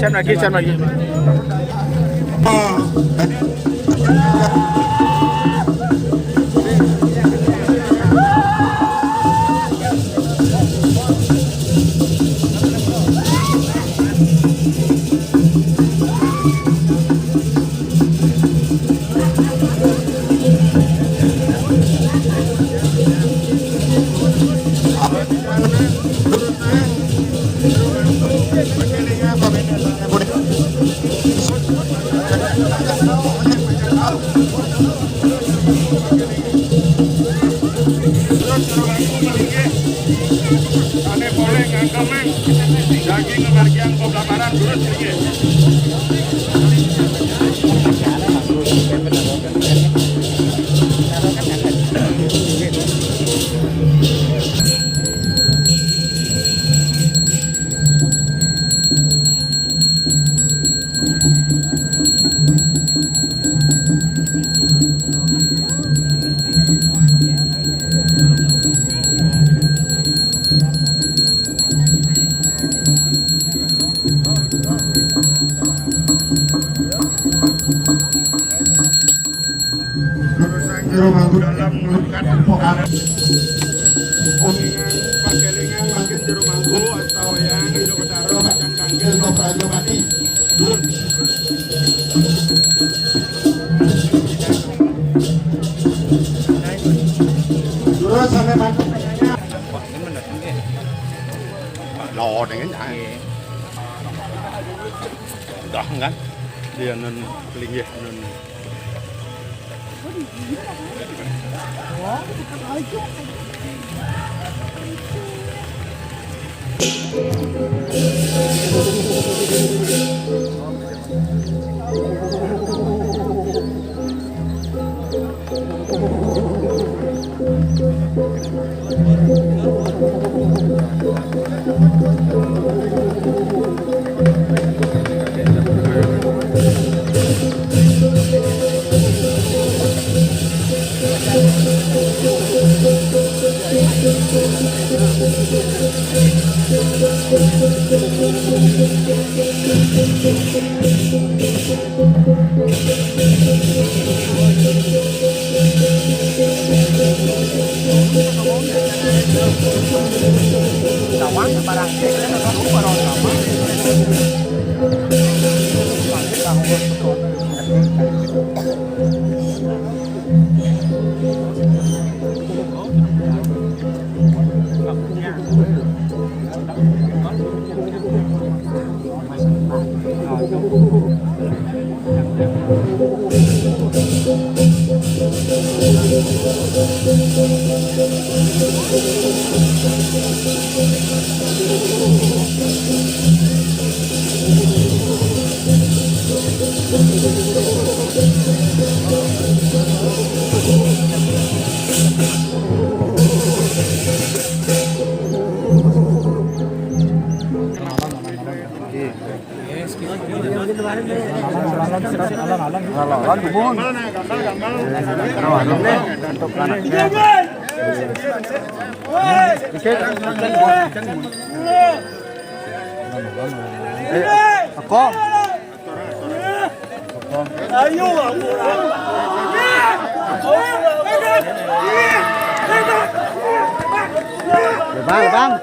Cam lagi. Daging kebagian pembelajaran turun sedikit. Jero mangku dalam melukat pokaran uningan pakelingan makin jero mangku atau yang hidup betaro makan kanggil no prajo mati terus sampai mati lò này cái nhảy đó ngắn dia nun linggih nun Bang.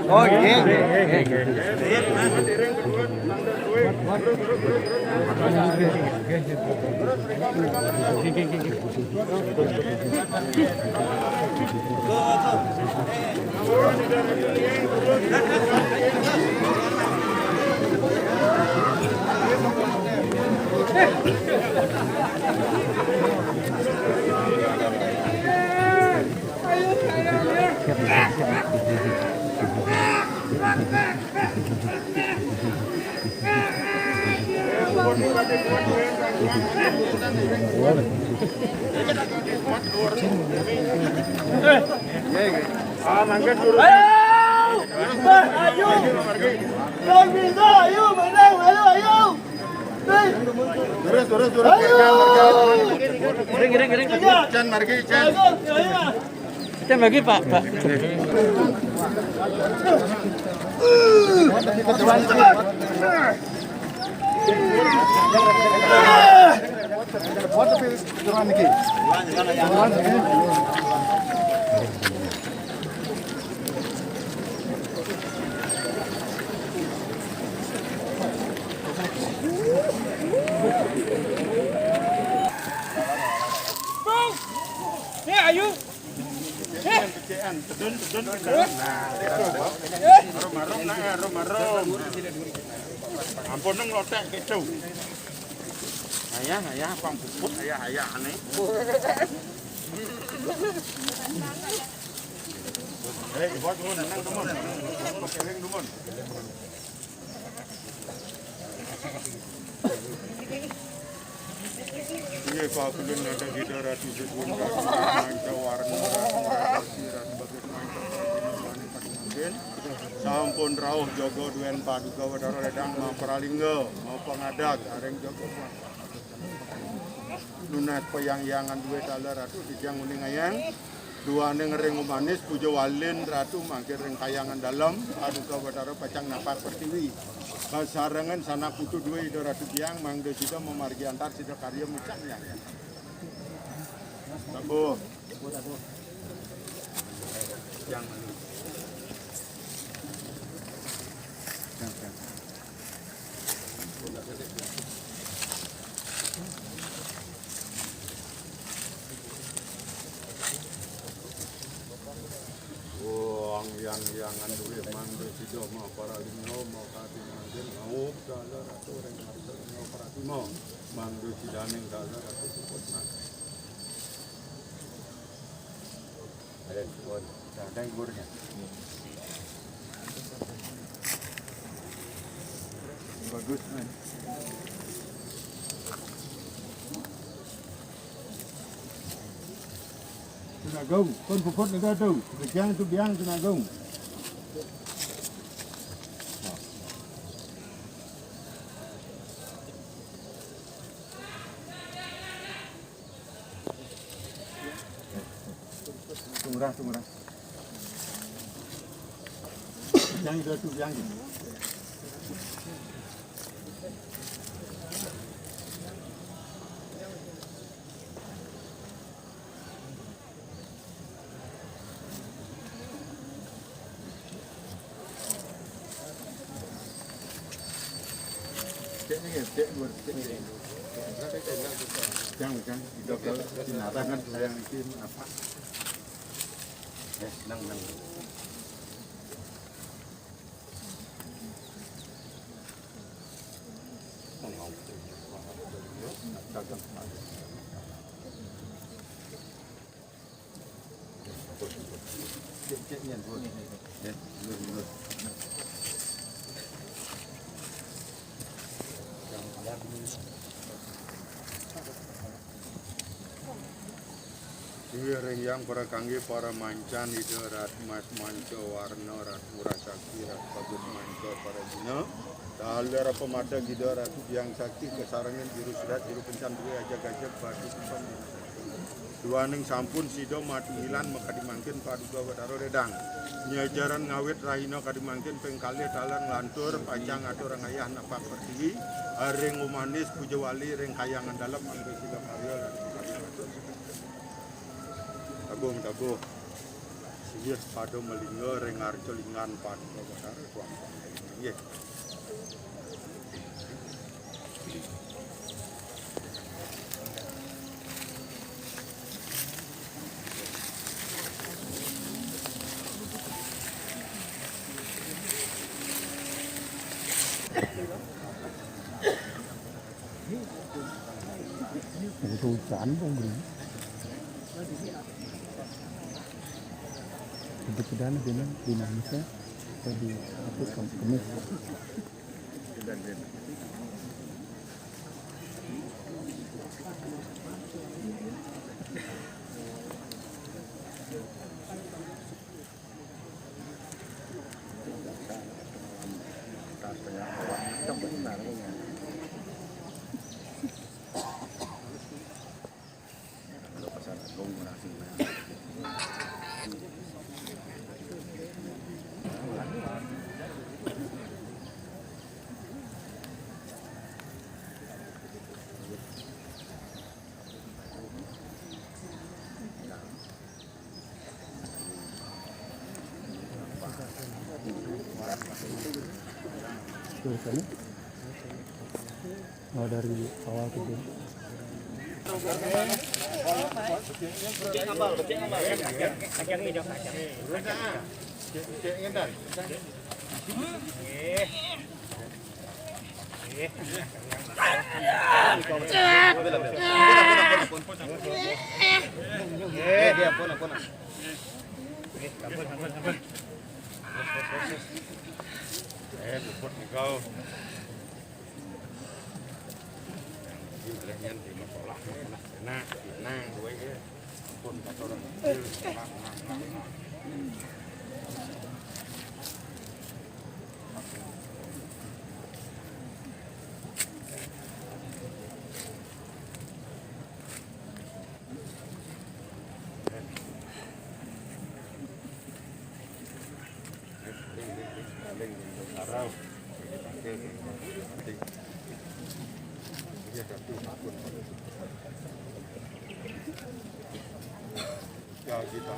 Oh iya. Kita bagi Pak. Ayu. Ampun nglotek kecu. Ayah, pang puput, ayah aneh. Buat dulu, nang teman. Keling teman. Iya, Pak, belum ada di darat di Jepun, sampun rawuh jaga duwen paduka wedara ledang mau pralingga mau pengadat areng jaga lunat peyang-yangan duwe dalar ratu dijang uning ayang duane ngering manis puja walin ratu mangkir ring kayangan dalam paduka wedara pacang napak pertiwi kasarengan sana putu duwe ida ratu biang mangde sida memargi antar sida karya mucaknya Tabu yang yang duwe mangde sida mau para linggo mau kati manggen mau dalar ratu ring mau pratimo mangde sidaning dalar ratu putna ada buat dan gurnya bagus nih Tunagong, kon puput na daw, biang tu biang tunagong. murah. Yang itu yang ini. Jangan kita kalau sinarangan yang ini apa? Nang. Ring yang para kangge para mancan itu rat mas manco warna rat murah sakti rat bagus manco para dina dalar pemada gitu rat yang sakti kesarangan biru surat biru pencan dua aja gajah batu kumpan dua neng sampun sido mati hilan maka dimangkin paduga badaro redang nyajaran ngawet rahino kadimangkin pengkali dalan ngelantur pacang atau orang ayah napak pertiwi ring umanis puja wali ring kayangan dalam anggo siga karyo Tabuh, sih pada melinggo rengar celingan pada badar tuang ye. Hujan dong bro. Untuk kedana bilang dinamisnya jadi apa kemis. Tulisannya dari awal ke dia. Luput kau. Yang di masalah nah, gue ya. Pun kata orang ya kita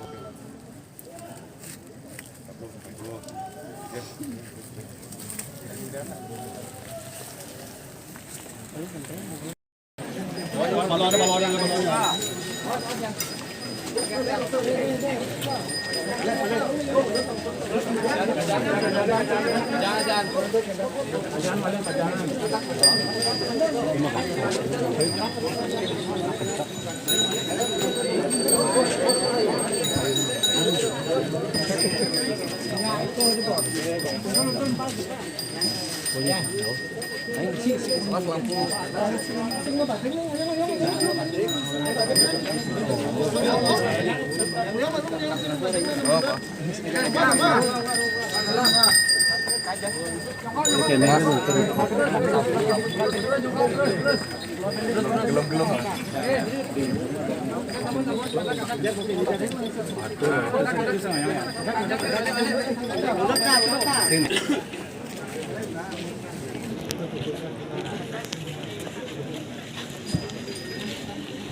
Gelem-gelem.